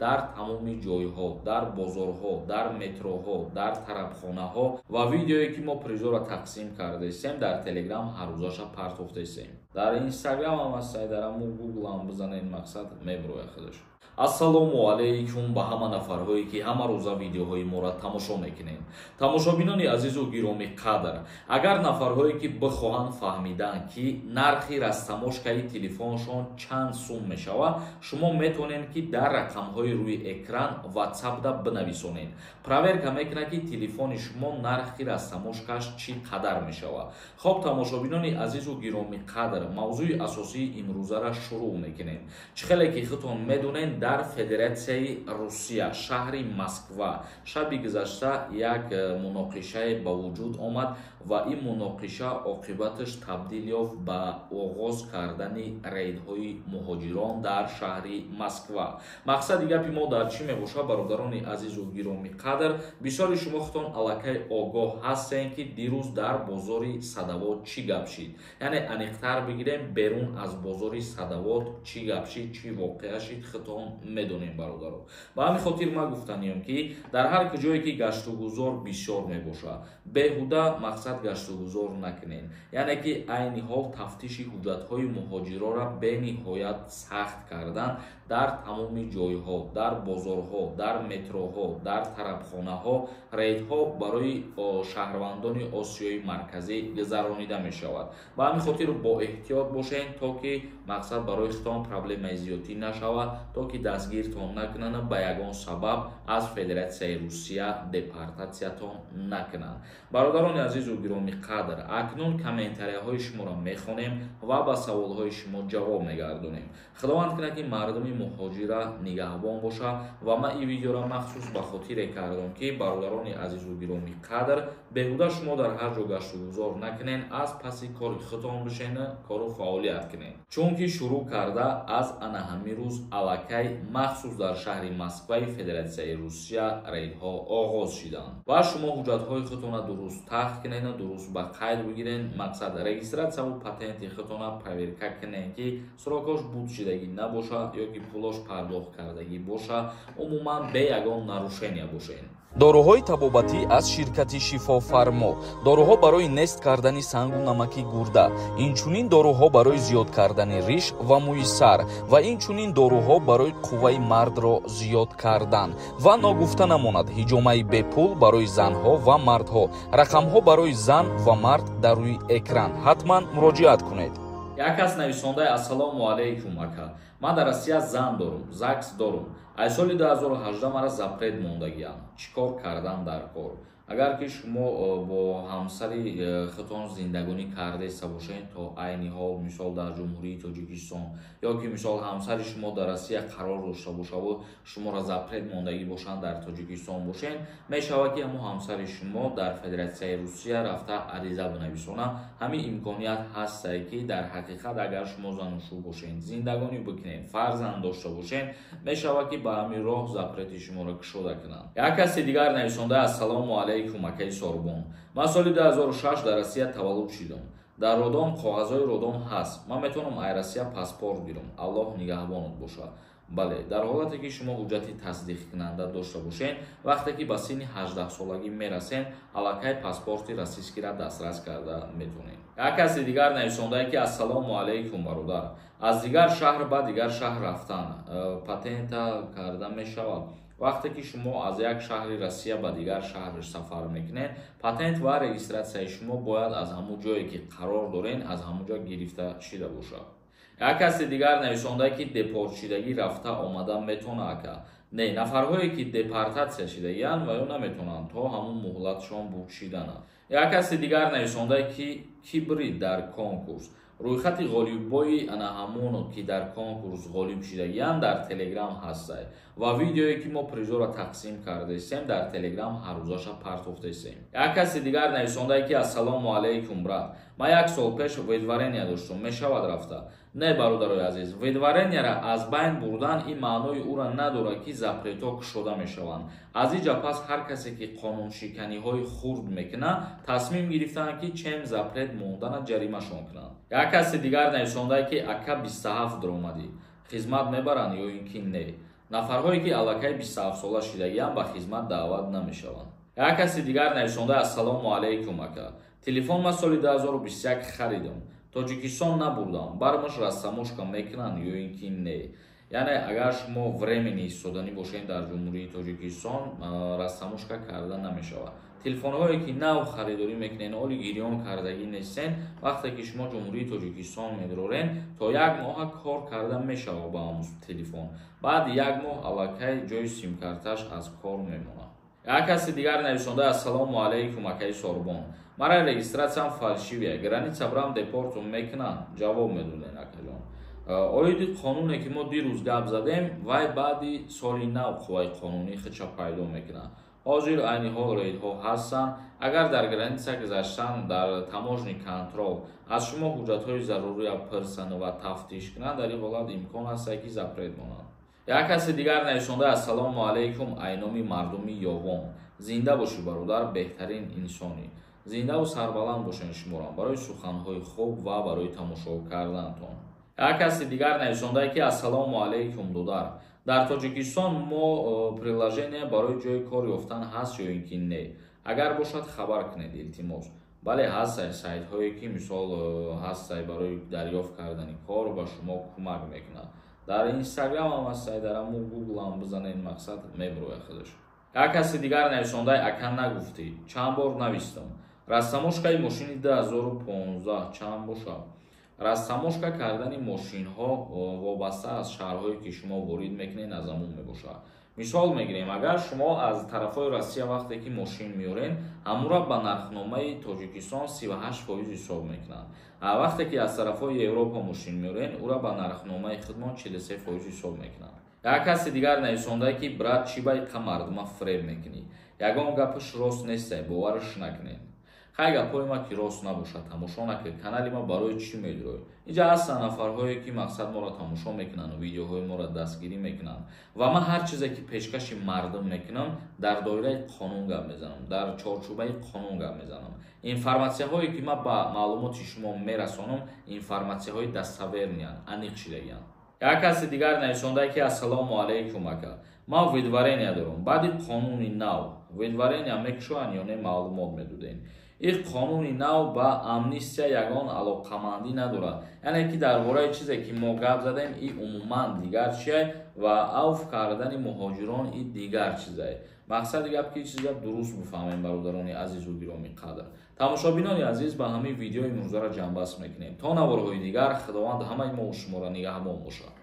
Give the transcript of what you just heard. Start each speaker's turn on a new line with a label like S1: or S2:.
S1: дар тамоми ҷойҳо, дар бозорҳо, дар метроҳо, дар тарабхонаҳо ва видеое ки мо призора тақсим кардесем дар телеграм ҳаррӯзаша партофтесем. Дар инстаграм ҳам ҳастаи дар ҳаму гугл ҳам бизанед, мақсад меброя худаш. ассалому алайкум ба ҳама нафарҳое ки ҳама рӯза видеоҳои моро тамошо мекунед. Тамошобинони азизу гироми қадр, агар нафарҳое ки бихоҳанд фаҳмиданд ки нархи растамошкаи телефоншон чанд сум мешавад, шумо метавонед ки дар рақамҳои рӯи экран ватсапда бинависонед. Проверка мекунад ки телефони шумо нархи растамошкаш чӣ қадар мешавад. Хоб тамошобинони азизу гироми қадр, мавзӯи асосии имрӯзара шурӯъ мекунем. Чӣ хеле ки худтон медонед, дар Федератсияи Русия шаҳри Москва шаби гузашта як муноқишае ба вуҷуд омад ва ин муноқиша оқибаташ табдил ёфт ба оғоз кардани рейдҳои муҳоҷирон дар шаҳри Москва. Мақсади гапи мо дар чӣ мебошад, бародарони азизу гироми қадр? Бисёри шумо худтон аллакай огоҳ ҳастед ки дирӯз дар бозори Садовод чӣ гап шид. Яъне аниқтар бигирем, берун аз бозори Садовод чӣ гап шид, чӣ воқеа шид, худтон медонем бародаро. Ба ҳамин хотир ман гуфтаниям ки дар ҳар куҷое ки гаштугузор бисёр мебошад, беҳуда мақсад гаштугузор накунед. Яъне ки айни ҳол тафтиши ҳуҷҷатҳои муҳоҷиронро бениҳоят сахт кардан дар тамоми ҷойҳо, дар бозорҳо, дар метроҳо, дар тарабхонаҳо рейдҳо барои шаҳрвандони Осиёи марказӣ гузаронида мешавад. Ба ҳамин хотир бо эҳтиёт бошед, то ки мақсад барои худтон проблемаи зиёдӣ нашавад, то ки дастгиртон накунанд, ба ягон сабаб аз Федератсияи Русия депортатсиятон накунанд. Бародарони азизу гироми қадр, акнун комментарияҳои шуморо мехонем ва ба саволҳои шумо ҷавоб мегардонем. Худованд кунад ки мардуми муҳоҷира нигаҳбон бошад ва ман ин видеоро махсус ба хотире кардам ки бародарони азизу гироми қадр, беҳуда шумо дар ҳар ҷо гаштугузор накунед, аз паси кори худтон бишинед, кору фаъолият кунед. Чунки шурӯъ карда аз ана ҳамин рӯз аллакай махсус дар шаҳри Москваи Федератсияи Русия рейдҳо оғоз шиданд. Ва шумо ҳуҷҷатҳои худтонро дуруст тахт кунед, дуруст ба қайд бигиред, мақсад регистратсияву патенти худтонро проверка кунед ки срокош буд шидагӣ набошад ё ки пулош пардохт кардагӣ бошад, умуман бе ягон нарушения бошед.
S2: доруҳои табобатӣ аз ширкати Шифофармо, доруҳо барои нест кардани сангу намаки гурда, инчунин доруҳо барои зиёд кардани риш ва мӯи сар ва инчунин доруҳо барои қувваи мардро зиёд кардан. Ва ногуфта намонад, ҳиҷомаи бепул барои занҳо ва мардҳо, рақамҳо барои зан ва мард дар рӯи экран. ҳатман муроҷиат кунед.
S1: Як кас нависонда: ассалому алайкум ака, ман дар Россия зан дорум, ЗАГС дорум. Аз соли 2018 мара запрет мондагиам. Чӣ кор кардан дар кор? Агар ки шумо бо ҳамсари худтон зиндагонӣ кардаиста бошед, то айни ҳол мисол дар ҷумҳурии Тоҷикистон ё ки мисол ҳамсари шумо дар Россия қарор дошта бошаву шуморо запрет мондагӣ бошанд, дар Тоҷикистон бошед, мешавад ки ҳамон ҳамсари шумо дар Федератсияи Русия рафта ариза бинависона. ҳамин имконият ҳастае ки дар ҳақиқат агар шумо занушу бошед, зиндагонӣ бикунед, фарзанд дошта бошед, мешавад ки ба ҳамин роҳ запрети шуморо кушода кунанд. Як каси дигар нависонда: ассалому алайкум акаи Сорбон, ман соли 2006 дар Россия таваллуд шидам. Дар Родон коғазҳои Родон ҳаст. Ман метавонам ай Россия паспорт гирам. Аллоҳ нигаҳбонат бошад. бале, дар ҳолате ки шумо ҳуҷҷати тасдиқкунанда дошта бошед, вақте ки ба синни 18 солагӣ мерасед, аллакай паспорти российскиро дастрас карда метавонед. Як каси дигар нависондае ки ассалому алайкум бародар, аз дигар шаҳр ба дигар шаҳр рафтан патента карда мешавад. вақте ки шумо аз як шаҳри Россия ба дигар шаҳр сафар мекунед, патент ва регистратсияи шумо бояд аз ҳамон ҷое ки қарор доред, аз ҳамон ҷо гирифта шуда бошад. Як каси дигар нависондае ки депортшидагӣ рафта омада метавона ака. Не, нафарҳое ки депортатсия шидаанд ва ё наметавонанд, то ҳамон муҳлатшон буд шидана. Як каси дигар нависондае ки кибрид дар конкурс. Рӯйхати ғолибои ана ҳамоно ки дар конкурс ғолиб шидагиянд дар Телеграм ҳастай ва видеое ки мо призора тақсим кардесем дар Телеграм ҳаррӯзаша партофтесем. Як каси дигар нависондае ки ассалому алайкум брат, ман як сол пеш ведварения доштам, мешавад рафта? Не, бародарои азиз, ведваренияра аз байн бурдан ин маънои ура надорад ки запретҳо кушода мешаванд. Аз инҷа пас ҳар касе ки қонуншиканиҳои хурд мекунад, тасмим гирифтанд ки чем запрет мондана ҷаримашон кунанд. Як каси дигар нависондае ки ака 27 даромадӣ, хизмат мебаранд ё ин ки не. нафарҳое ки аллакай 27 сола шидагиам ба хизмат даъват намешаванд. як каси дигар навишонда ассалому алайкум ака. Телефон ма соли 2021 харидам. Тоҷикистон набурдам. Бармаш рассамошка мекунанд ё ин ки не. Яъне агар шумо времени истоданӣ бошед дар ҷумҳурии Тоҷикистон, рассамошка карда намешавад. Телефонҳое ки нав харидорӣ мекунед, оли гирён кардагӣ нестен, вақте ки шумо ҷумҳурии Тоҷикистон медорен, то як моҳа кор карда мешавад ба ҳамун телефон. Баъд як моҳ аллакай ҷои симкарташ аз кор мемонад. як каси дигар навишонда ассалому алайкум акаи Сорбон. Мара регистратсияам фалшивия. Граница брам депортум мекунанд. Ҷавоб медодем акаҷон. оиди қонуне ки мо дирӯз гап задем, вай баъди соли нав қувваи қонунӣ хича пайдо мекунад. ҳозир айни ҳол рейдҳо ҳастанд. агар дар граница гузаштан дар таможни контрол аз шумо ҳуҷҷатҳои зарурия пурсанд ва тафтиш кунанд, дар ин ҳолат имкон аст ки запрет монанд. як каси дигар навишонда ассалому алайкум айноми мардуми ёвон. зинда бошӣ бародар, беҳтарин инсонӣ. зиндаву сарбаланд бошед шуморам барои суханҳои хуб ва барои тамошо кардантон. як каси дигар навишонда ки ассалому алайкум додар. дар Тоҷикистон мо приложение барои ҷои кор ёфтан ҳаст ё ин ки не? агар бошад хабар кунед илтимос. бале ҳастай сайтҳое ки мисол ҳастай барои дарёфт кардани кор ба шумо кӯмак мекунад. дар Инстаграм ҳам ҳастай, дар ҳамун Гугл ҳам бизанед, мақсад меброяд худаш. як каси дигар навишондаи ака нагуфтӣ. чанд бор навистам. рассамошкаи мошини 2015 чанд бошад? рассамошка кардани мошинҳо вобаста аз шаҳрҳое ки шумо ворид мекунед аз ҳамун мебошад. мисол мегирем, агар шумо аз тарафҳои Россия вақте ки мошин меорен, ҳамура ба нархномаи Тоҷикистон 38% ҳисоб мекунанд. вақте ки аз тарафҳои Европа мошин меорен, ура ба нархномаи худмон 43% ҳисоб мекунанд. як каси дигар навишонда ки брат чӣ ба иқа мардума фреб мекунӣ. ягон гапаш рост нестай, бовараш накунед. хай гапҳои ма ки рост набошад, тамошо накунед. канали ма барои чӣ медироед? инҷа ҳастанд нафарҳое ки мақсад моро тамошо мекунанд, видеоҳои моро дастгирӣ мекунанд ва ман ҳар чизе ки пешкаши мардум мекунам, дар доираи қонун гап мезанам, дар чорчӯбаи қонун гап мезанам. информатсияҳое ки ман ба маълумоти шумо мерасонам, информатсияҳои даставерниянд, аниқ шидагиянд. як каси дигар навишонда ки ассалому алайкум ака. ман видварения дорам. баъди қонуни нав видварения мекушоянд ё не маълумот медодем. ин қонуни нав ба амнистия ягон алоқамандӣ надорад. яъне ки дар бораи чизе ки мо гап задем, ин умуман дигар чие ва авф кардани муҳоҷирон ин дигар чизае. мақсади гап ки чиз гап дуруст бифаҳмем бародарони азизу гироми қадр. тамошобинони азиз, ба ҳамин видеои имрӯзаро ҷамъбаст мекунем. то наворҳои дигар, худованд ҳамаи мо шуморо нигаҳбон бошад.